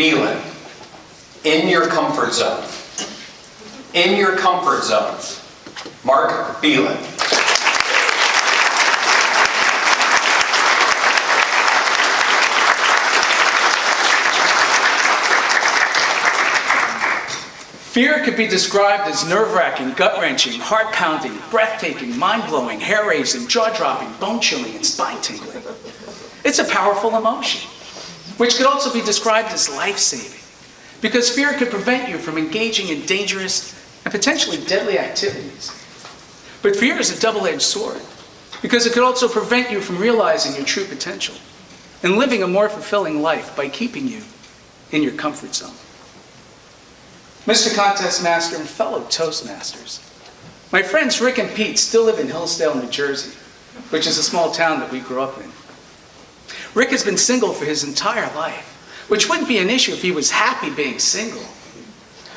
Beland. In your comfort zone. In your comfort zone. Mark Beland. Fear could be described as nerve-wracking, gut-wrenching, heart-pounding, breathtaking, mind-blowing, hair-raising, jaw-dropping, bone-chilling, and spine-tingling. It's a powerful emotion, which could also be described as life-saving, because fear could prevent you from engaging in dangerous and potentially deadly activities. But fear is a double-edged sword, because it could also prevent you from realizing your true potential and living a more fulfilling life by keeping you in your comfort zone. Mr. Contest Master and fellow Toastmasters, my friends Rick and Pete still live in Hillsdale, New Jersey, which is a small town that we grew up in. Rick has been single for his entire life, which wouldn't be an issue if he was happy being single.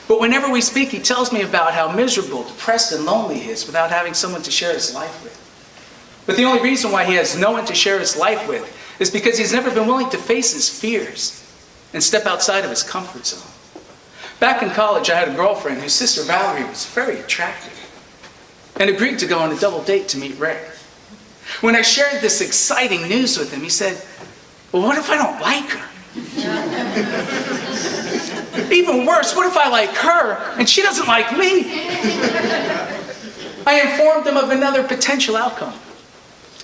But whenever we speak, he tells me about how miserable, depressed, and lonely he is without having someone to share his life with. But the only reason why he has no one to share his life with is because he's never been willing to face his fears and step outside of his comfort zone. Back in college, I had a girlfriend whose sister Valerie was very attractive and agreed to go on a double date to meet Rick. When I shared this exciting news with him, he said, "Well, what if I don't like her? Even worse, what if I like her and she doesn't like me?" I informed him of another potential outcome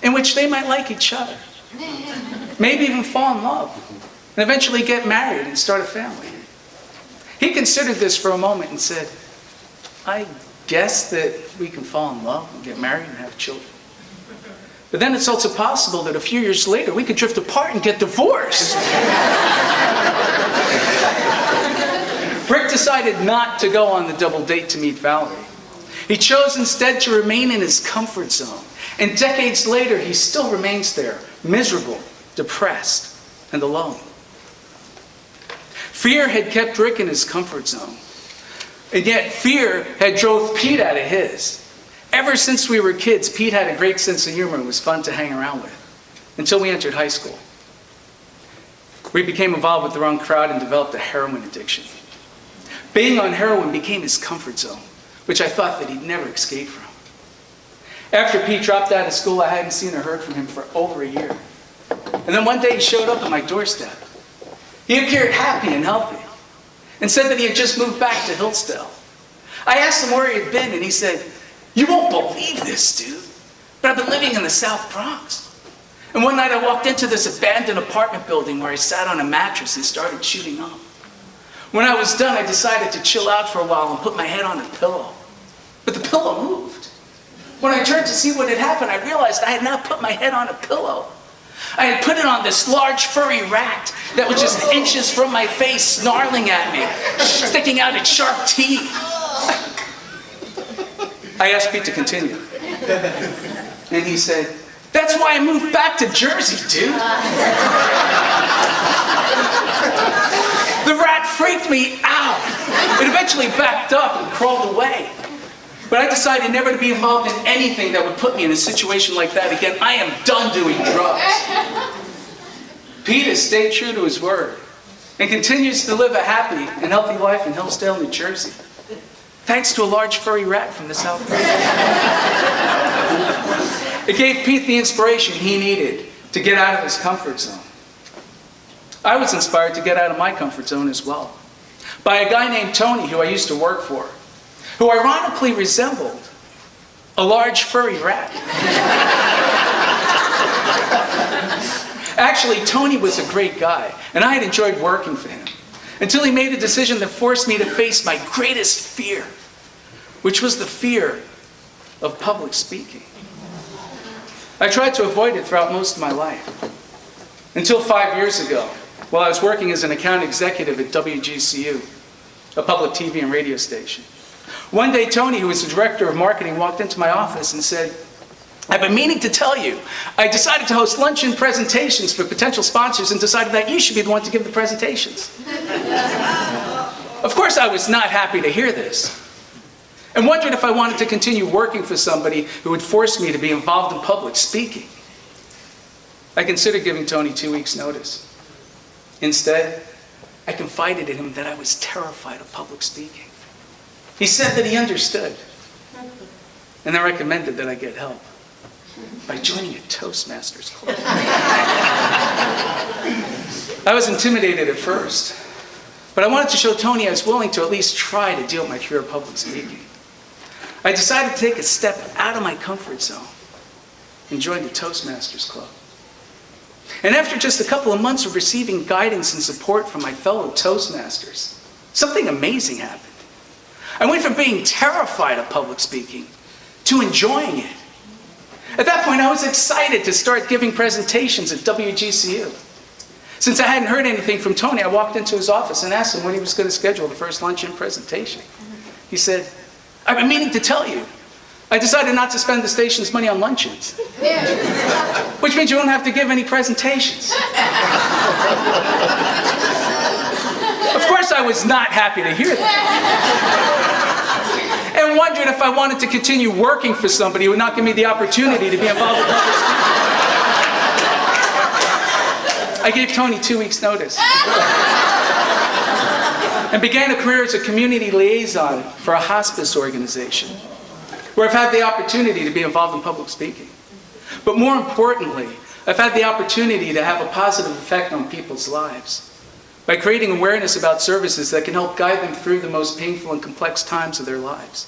in which they might like each other, maybe even fall in love, and eventually get married and start a family. He considered this for a moment and said, "I guess that we can fall in love and get married and have children. But then it's also possible that a few years later we could drift apart and get divorced." Rick decided not to go on the double date to meet Valerie. He chose instead to remain in his comfort zone. And decades later, he still remains there, miserable, depressed, and alone. Fear had kept Rick in his comfort zone. And yet fear had drove Pete out of his. Ever since we were kids, Pete had a great sense of humor and was fun to hang around with, until we entered high school. We became involved with the wrong crowd and developed a heroin addiction. Being on heroin became his comfort zone, which I thought that he'd never escape from. After Pete dropped out of school, I hadn't seen or heard from him for over a year. And then one day he showed up at my doorstep. He appeared happy and healthy and said that he had just moved back to Hillsdale. I asked him where he had been and he said, "You won't believe this, dude, but I've been living in the South Bronx. And one night I walked into this abandoned apartment building where I sat on a mattress and started shooting up. When I was done, I decided to chill out for a while and put my head on a pillow. But the pillow moved. When I turned to see what had happened, I realized I had not put my head on a pillow. I had put it on this large furry rat that was just inches from my face, snarling at me, sticking out its sharp teeth." I asked Pete to continue. And he said, "That's why I moved back to Jersey, dude. The rat freaked me out. It eventually backed up and crawled away. But I decided never to be involved in anything that would put me in a situation like that again. I am done doing drugs." Pete has stayed true to his word and continues to live a happy and healthy life in Hillsdale, New Jersey, thanks to a large furry rat from the South Bronx. It gave Pete the inspiration he needed to get out of his comfort zone. I was inspired to get out of my comfort zone as well, by a guy named Tony who I used to work for, who ironically resembled a large furry rat. Actually, Tony was a great guy, and I had enjoyed working for him, until he made a decision that forced me to face my greatest fear, which was the fear of public speaking. I tried to avoid it throughout most of my life, until 5 years ago, while I was working as an account executive at WGCU, a public TV and radio station. One day, Tony, who was the director of marketing, walked into my office and said, "I've been meaning to tell you, I decided to host luncheon presentations for potential sponsors and decided that you should be the one to give the presentations." Of course, I was not happy to hear this and wondered if I wanted to continue working for somebody who would force me to be involved in public speaking. I considered giving Tony 2 weeks' notice. Instead, I confided in him that I was terrified of public speaking. He said that he understood, and then recommended that I get help by joining a Toastmasters club. I was intimidated at first, but I wanted to show Tony I was willing to at least try to deal with my fear of public speaking. I decided to take a step out of my comfort zone and joined the Toastmasters club. And after just a couple of months of receiving guidance and support from my fellow Toastmasters, something amazing happened. I went from being terrified of public speaking to enjoying it. At that point, I was excited to start giving presentations at WGCU. Since I hadn't heard anything from Tony, I walked into his office and asked him when he was going to schedule the first luncheon presentation. He said, "I've been meaning to tell you. I decided not to spend the station's money on luncheons. Which means you don't have to give any presentations." Of course, I was not happy to hear that. And wondered if I wanted to continue working for somebody who would not give me the opportunity to be involved with public speaking. I gave Tony 2 weeks' notice. And began a career as a community liaison for a hospice organization, where I've had the opportunity to be involved in public speaking. But more importantly, I've had the opportunity to have a positive effect on people's lives by creating awareness about services that can help guide them through the most painful and complex times of their lives.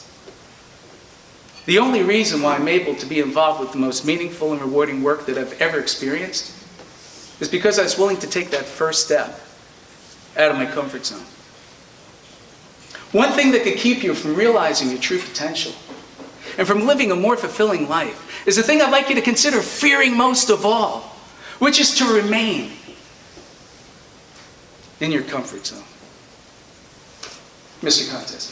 The only reason why I'm able to be involved with the most meaningful and rewarding work that I've ever experienced is because I was willing to take that first step out of my comfort zone. One thing that could keep you from realizing your true potential and from living a more fulfilling life is the thing I'd like you to consider fearing most of all, which is to remain in your comfort zone. Mr. Contest.